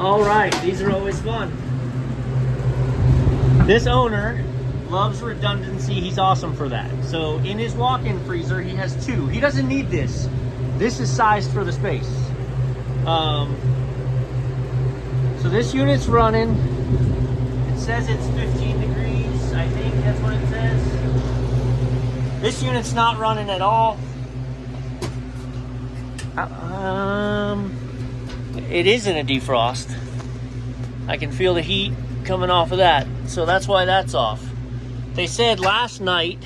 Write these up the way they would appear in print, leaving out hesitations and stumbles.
All right, these are always fun. This owner loves redundancy. He's awesome for that. So in his walk-in freezer, he has two. He doesn't need this. This is sized for the space. So this unit's running. It says it's 15 degrees. I think that's what it says. This unit's not running at all. It isn't a defrost. I can feel the heat coming off of that, so that's why that's off. They said last night,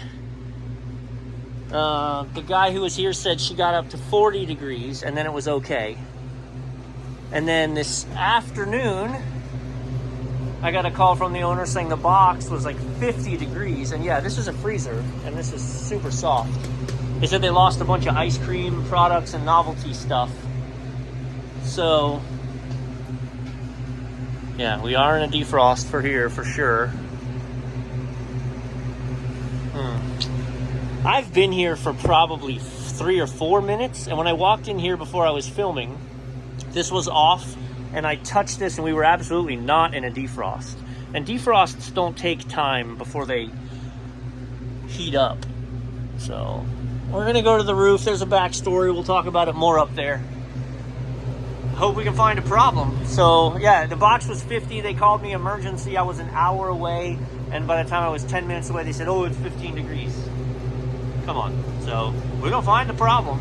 the guy who was here said she got up to 40 degrees and then it was okay. And then this afternoon, I got a call from the owner saying the box was like 50 degrees. And yeah, this is a freezer and this is super soft. They said they lost a bunch of ice cream products and novelty stuff. So, yeah, we are in a defrost for here, for sure. I've been here for probably 3 or 4 minutes, and when I walked in here before I was filming, this was off, and I touched this, and we were absolutely not in a defrost. And defrosts don't take time before they heat up. So, we're gonna go to the roof. There's a backstory. We'll talk about it more up there. Hope we can find a problem. So yeah, the box was 50. They called me emergency. I was an hour away, and by the time I was 10 minutes away, they said, oh, it's 15 degrees. Come on. So we're gonna find the problem,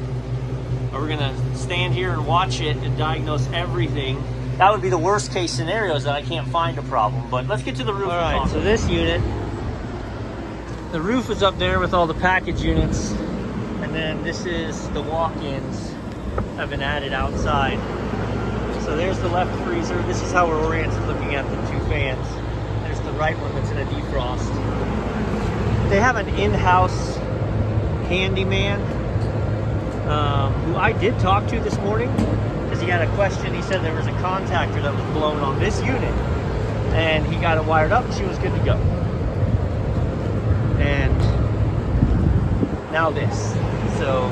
or we're gonna stand here and watch it and diagnose everything. That would be the worst case scenario, is that I can't find a problem. But let's get to the roof. All right, so this unit, the roof is up there with all the package units, and then this is the walk-ins have been added outside. So there's the left freezer. This is how we're oriented looking at the two fans. There's the right one that's in a defrost. They have an in-house handyman who I did talk to this morning because he had a question. He said there was a contactor that was blown on this unit and he got it wired up and she was good to go. And now this. So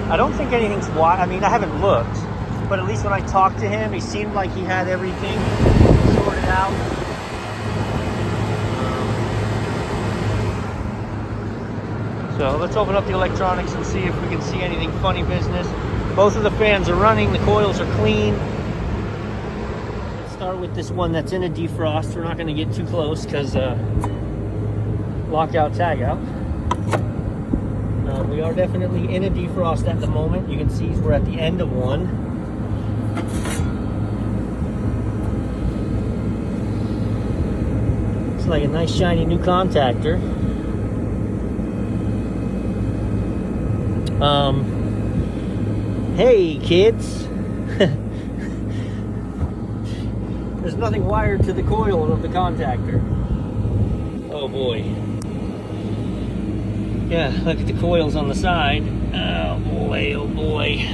I don't think anything's wired. I mean, I haven't looked. But at least when I talked to him, he seemed like he had everything sorted out. So let's open up the electronics and see if we can see anything funny business. Both of the fans are running, the coils are clean. Let's start with this one that's in a defrost. We're not going to get too close because lockout, tagout. We are definitely in a defrost at the moment. You can see we're at the end of one. Looks like a nice shiny new contactor. Hey kids. There's nothing wired to the coil of the contactor. Oh boy. Yeah, look at the coils on the side. Oh boy, oh boy.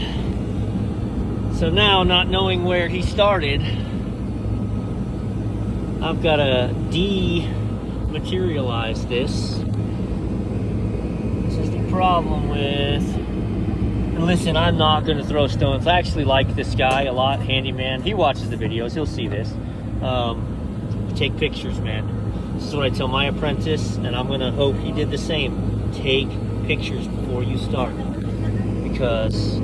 So now, not knowing where he started, I've got to dematerialize this. This is the problem with... And listen, I'm not going to throw stones. I actually like this guy a lot, handyman. He watches the videos. He'll see this. Take pictures, man. This is what I tell my apprentice, and I'm going to hope he did the same. Take pictures before you start. Because...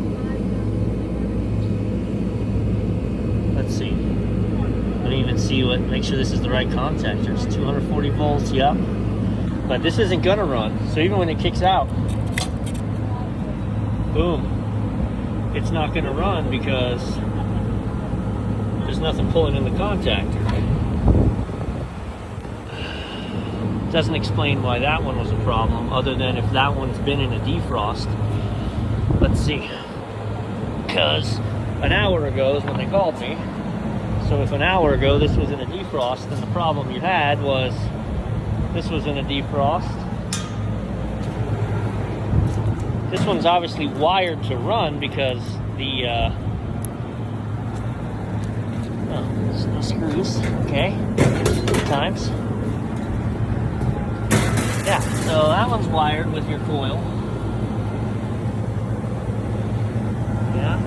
Let's see. Let me even see what, make sure this is the right contactor. It's 240 volts, yep. But this isn't gonna run. So even when it kicks out, boom, it's not gonna run because there's nothing pulling in the contactor. Doesn't explain why that one was a problem, other than if that one's been in a defrost. Let's see. Because an hour ago is when they called me. So if an hour ago this was in a defrost, then the problem you had was this was in a defrost. This one's obviously wired to run because the no screws. Okay, good times. Yeah, so that one's wired with your coil. Yeah.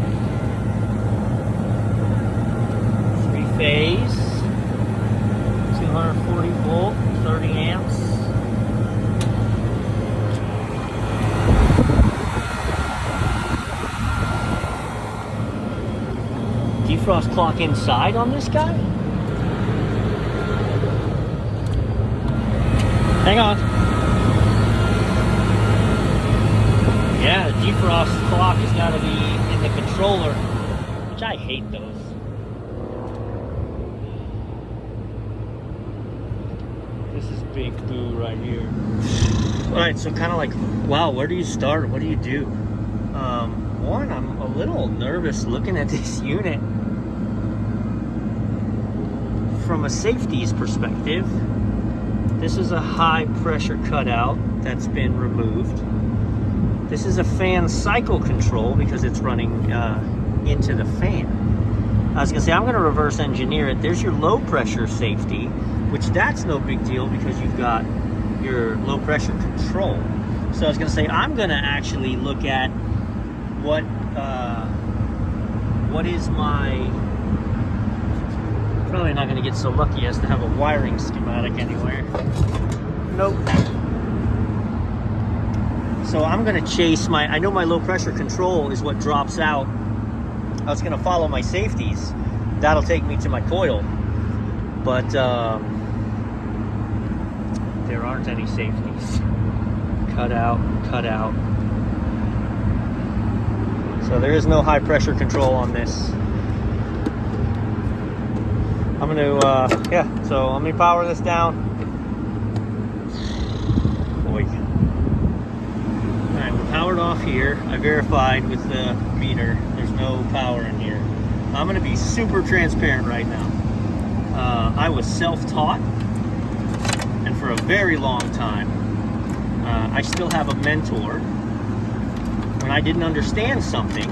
defrost clock inside on this guy? Hang on. Yeah, the defrost clock has got to be in the controller, which I hate those. This is big boo right here. All right, so kind of like, wow, where do you start? What do you do? One, I'm a little nervous looking at this unit from a safety's perspective. This is a high pressure cutout that's been removed. This is a fan cycle control because it's running into the fan. I was gonna say, I'm gonna reverse engineer it. There's your low pressure safety, which that's no big deal because you've got your low pressure control. So I was gonna say, I'm gonna actually look at what is my, probably not gonna get so lucky as to have a wiring schematic anywhere. Nope. So I'm gonna chase I know my low pressure control is what drops out. I was gonna follow my safeties. That'll take me to my coil. But there aren't any safeties. Cut out, cut out. So there is no high pressure control on this. I'm gonna, yeah, so let me power this down. Boy. Alright, we're powered off here. I verified with the meter. There's no power in here. I'm gonna be super transparent right now. I was self-taught, and for a very long time, I still have a mentor. When I didn't understand something,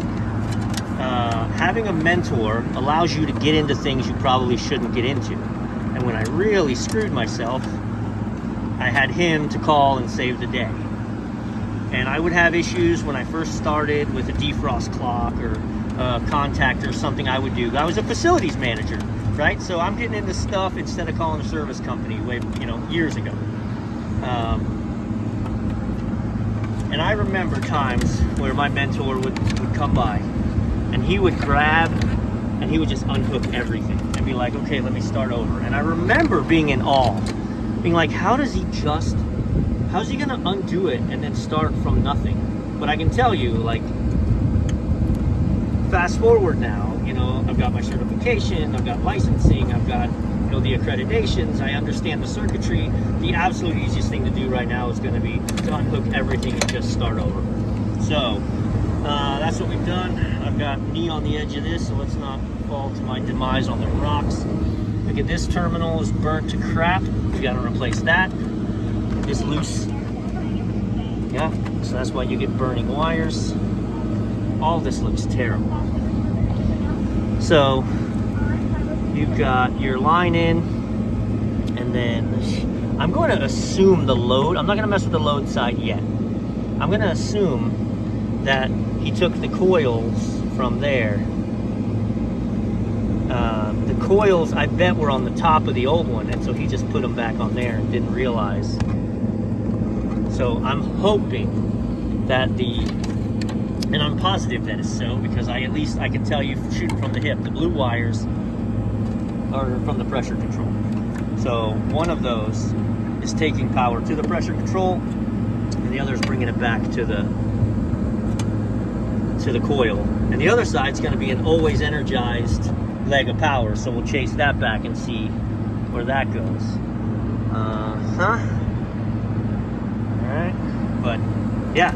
having a mentor allows you to get into things you probably shouldn't get into. And when I really screwed myself, I had him to call and save the day. And I would have issues when I first started with a defrost clock or a contactor, something I would do. I was a facilities manager, right? So I'm getting into stuff instead of calling a service company years ago. And I remember times where my mentor would come by and he would grab and he would just unhook everything and be like, okay, let me start over. And I remember being in awe, being like, how's he gonna undo it and then start from nothing? But I can tell you, like, fast forward now, I've got my certification, I've got licensing, I've got the accreditations, I understand the circuitry. The absolute easiest thing to do right now is going to be to unhook everything and just start over. So that's what we've done. I've got knee on the edge of this, so let's not fall to my demise on the rocks. Look at this terminal is burnt to crap. We got to replace that. It's loose. Yeah, so that's why you get burning wires. All this looks terrible. So you've got your line in, and then I'm going to assume the load. I'm not going to mess with the load side yet. I'm going to assume that he took the coils from there. The coils, I bet, were on the top of the old one, and so he just put them back on there and didn't realize. So I'm hoping that and I'm positive that it's so, because I can tell you, shooting from the hip, the blue wires are from the pressure control. So one of those is taking power to the pressure control, and the other is bringing it back to the coil. And the other side is going to be an always energized leg of power. So we'll chase that back and see where that goes. All right, but yeah,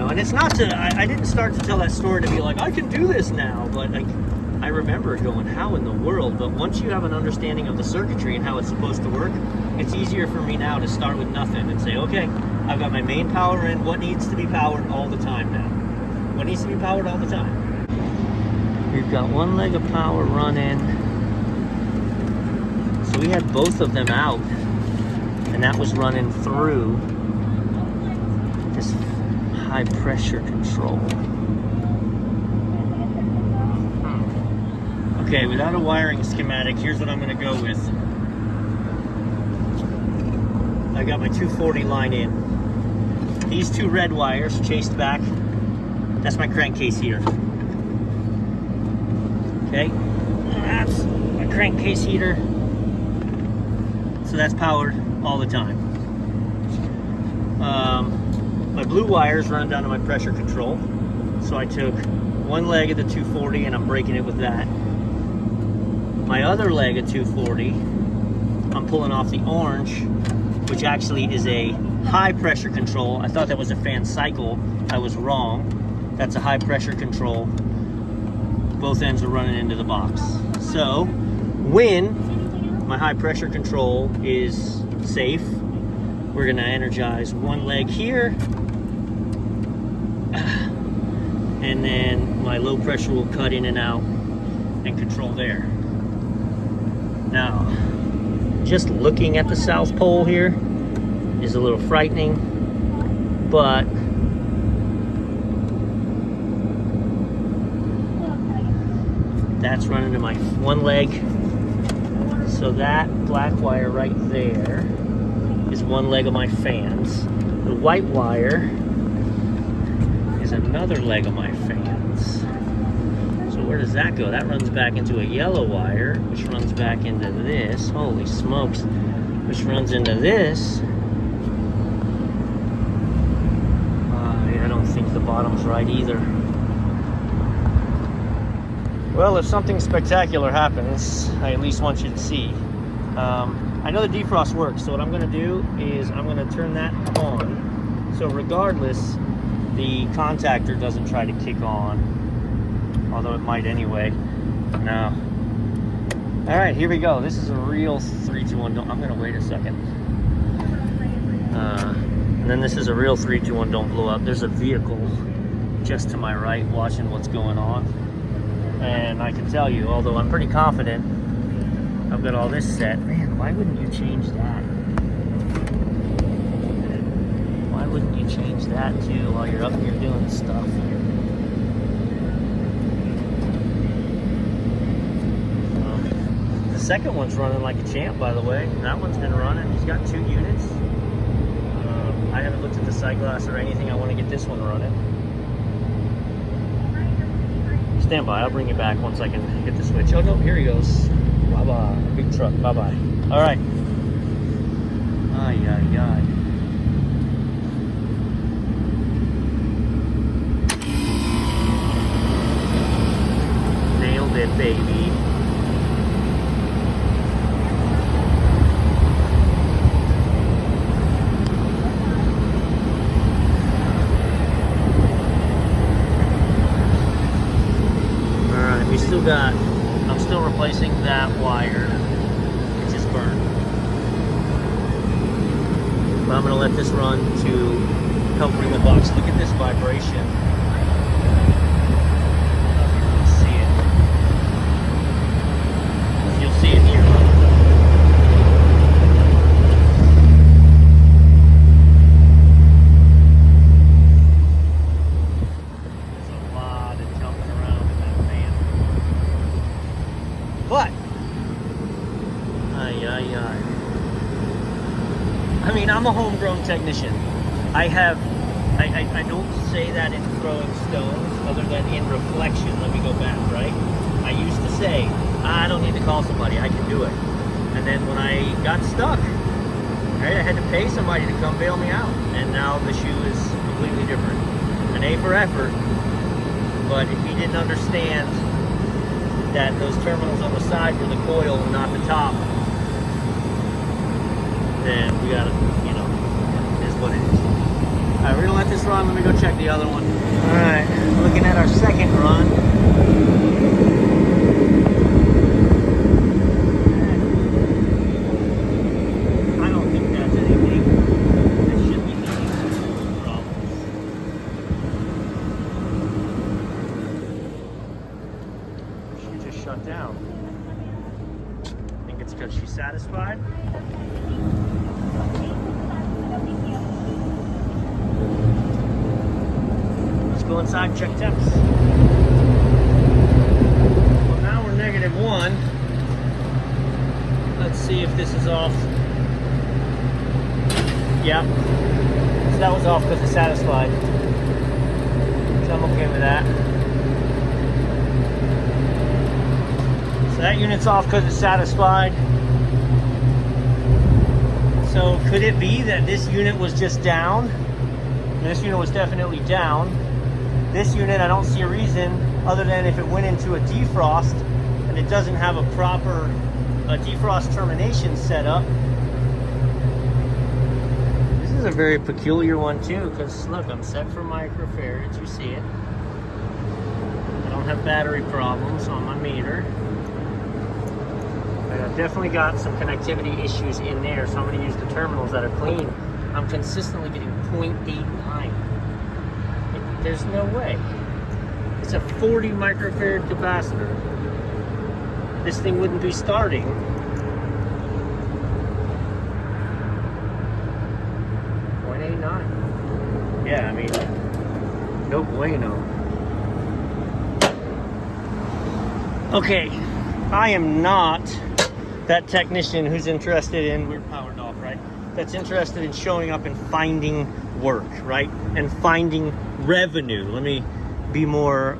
and it's not to. I didn't start to tell that story to be like, I can do this now, but I remember going, how in the world? But once you have an understanding of the circuitry and how it's supposed to work, it's easier for me now to start with nothing and say, okay, I've got my main power in. What needs to be powered all the time now? What needs to be powered all the time? We've got one leg of power running. So we had both of them out, and that was running through this high pressure control. Okay, without a wiring schematic, here's what I'm going to go with. I got my 240 line in. These two red wires chased back. That's my crankcase here. Okay, that's my crankcase heater. So that's powered all the time. My blue wire is running down to my pressure control. So I took one leg of the 240 and I'm breaking it with that. My other leg of 240, I'm pulling off the orange, which actually is a high pressure control. I thought that was a fan cycle. I was wrong. That's a high pressure control. Both ends are running into the box. So when my high pressure control is safe, we're gonna energize one leg here, and then my low pressure will cut in and out and control there. Now, just looking at the South Pole here is a little frightening, but that's running to my one leg. So that black wire right there is one leg of my fans. The white wire is another leg of my fans. So where does that go? That runs back into a yellow wire, which runs back into this. Holy smokes. Which runs into this. I don't think the bottom's right either. Well, if something spectacular happens, I at least want you to see. I know the defrost works, so what I'm gonna do is I'm gonna turn that on. So regardless, the contactor doesn't try to kick on, although it might anyway. Now, all right, here we go. This is a real 3, 2, 1, don't, I'm gonna wait a second. And then this is a real 3, 2, 1, don't blow up. There's a vehicle just to my right watching what's going on. And I can tell you, although I'm pretty confident I've got all this set, man, why wouldn't you change that? Why wouldn't you change that too while you're up here doing stuff? The second one's running like a champ, by the way. That one's been running. He's got 2 units. I haven't looked at the sight glass or anything. I want to get this one running. Stand by, I'll bring you back once I can hit the switch. Oh no, here he goes. Bye-bye, big truck, bye-bye. All right. Ay, ay, ay. Nailed it, baby. I'm still replacing that wire, which is burned. But I'm going to let this run to help bring the box. Look at this vibration. You'll see it here. But, I mean, I'm a homegrown technician. I don't say that in throwing stones, other than in reflection. Let me go back, right? I used to say, I don't need to call somebody, I can do it. And then when I got stuck, right, I had to pay somebody to come bail me out. And now the shoe is completely different. An A for effort, but if he didn't understand that those terminals on the side were the coil and not the top, then we gotta, you know, it is what it is. Alright, we're gonna let this run. Let me go check the other one. Alright, looking at our second run. I don't think that's anything. That should be any problems. She just shut down. I think it's because she's satisfied. Let's go inside and check temps. Well, now we're -1. Let's see if this is off. Yeah. So that was off because it's satisfied. So I'm okay with that. So that unit's off because it's satisfied. So could it be that this unit was just down? This unit was definitely down. This unit, I don't see a reason other than if it went into a defrost and it doesn't have a proper defrost termination set up. This is a very peculiar one too, because look, I'm set for microfarads, you see it. I don't have battery problems on my meter. And I've definitely got some connectivity issues in there, so I'm going to use the terminals that are clean. I'm consistently getting 0.89. There's no way. It's a 40 microfarad capacitor. This thing wouldn't be starting. 0.89. Yeah, I mean, no bueno. Okay, I am not that technician who's interested in, we're powered off, right? That's interested in showing up and finding work, right? And finding revenue. Let me be more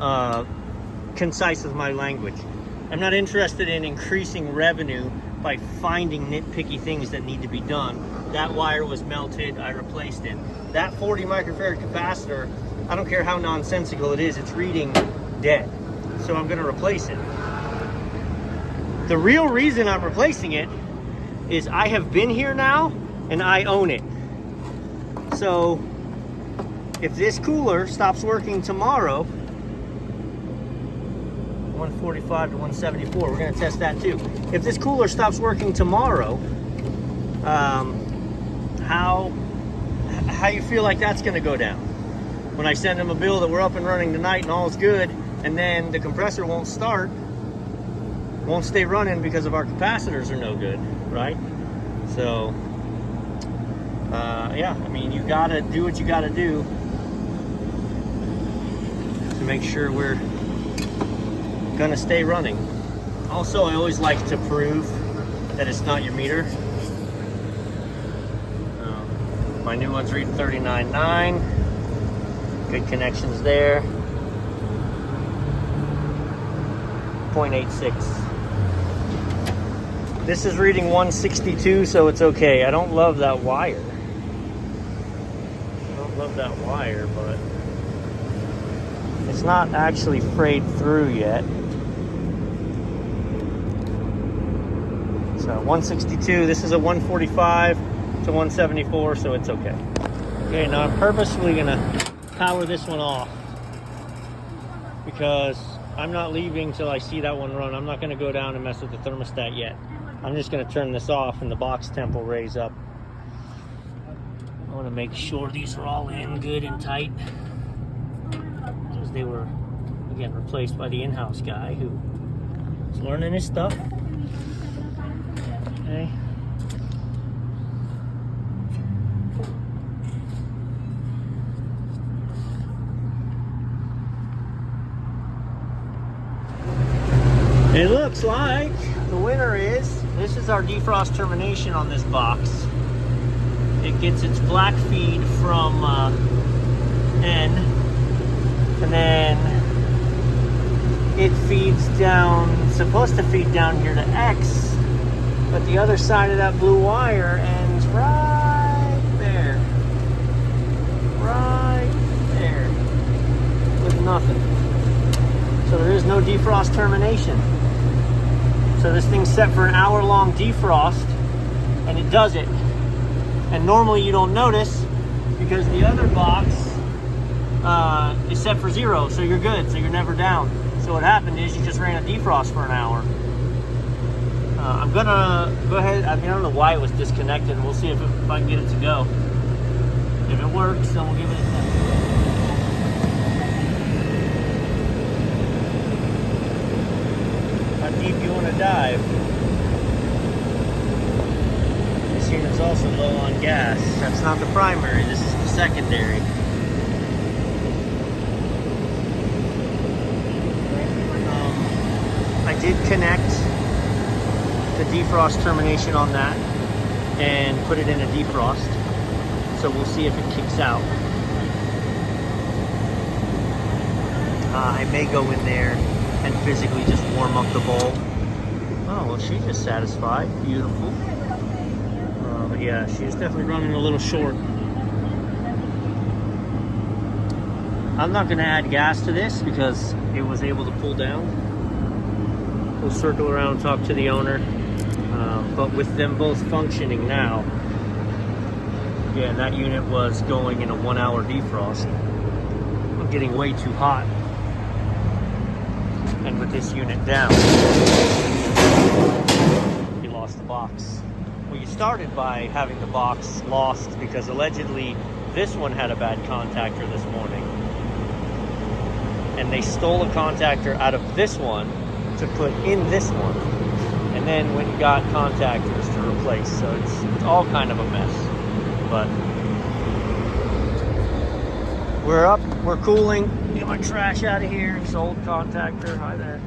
concise with my language. I'm not interested in increasing revenue by finding nitpicky things that need to be done. That wire was melted, I replaced it. That 40 microfarad capacitor, I don't care how nonsensical it is, it's reading dead. So I'm gonna replace it. The real reason I'm replacing it is I have been here now and I own it. So if this cooler stops working tomorrow, 145 to 174, we're gonna test that too. If this cooler stops working tomorrow, how you feel like that's gonna go down? When I send them a bill that we're up and running tonight and all's good, and then the compressor won't start, won't stay running because of our capacitors are no good, right? So, yeah, I mean, you gotta do what you gotta do to make sure we're gonna stay running. Also, I always like to prove that it's not your meter. My new one's reading 39.9. Good connections there. 0.86. This is reading 162, so it's okay. I don't love that wire. I don't love that wire, but it's not actually frayed through yet. So 162, this is a 145 to 174, so it's okay. Okay, now I'm purposefully gonna power this one off because I'm not leaving till I see that one run. I'm not gonna go down and mess with the thermostat yet. I'm just gonna turn this off and the box temp will raise up. I wanna make sure these are all in good and tight because they were, again, replaced by the in-house guy who is learning his stuff. Okay. It looks like the winner is, this is our defrost termination on this box. It gets its black feed from N, and then it feeds down, it's supposed to feed down here to X, but the other side of that blue wire ends right there. Right there. With nothing. So there is no defrost termination. So this thing's set for an hour-long defrost, and it does it. And normally you don't notice because the other box is set for 0, so you're good, so you're never down. So what happened is you just ran a defrost for an hour. I'm gonna go ahead, I mean, I don't know why it was disconnected. We'll see if I can get it to go. If it works, then we'll give it a test. How deep you want to dive? This unit's also low on gas. That's not the primary, this is the secondary. I did connect the defrost termination on that and put it in a defrost. So we'll see if it kicks out. I may go in there and physically just warm up the bowl well, she's just satisfied. Beautiful. But yeah, she's definitely running a little short. I'm not going to add gas to this because it was able to pull down. We'll circle around and talk to the owner. But with them both functioning now, yeah, that unit was going in a 1 hour defrost. I'm getting way too hot. And with this unit down, he lost the box. Well, you started by having the box lost because allegedly this one had a bad contactor this morning. And they stole a contactor out of this one to put in this one. And then went and got contactors to replace. So it's all kind of a mess. But we're up, we're cooling. Get my trash out of here. This old contactor. Hi there.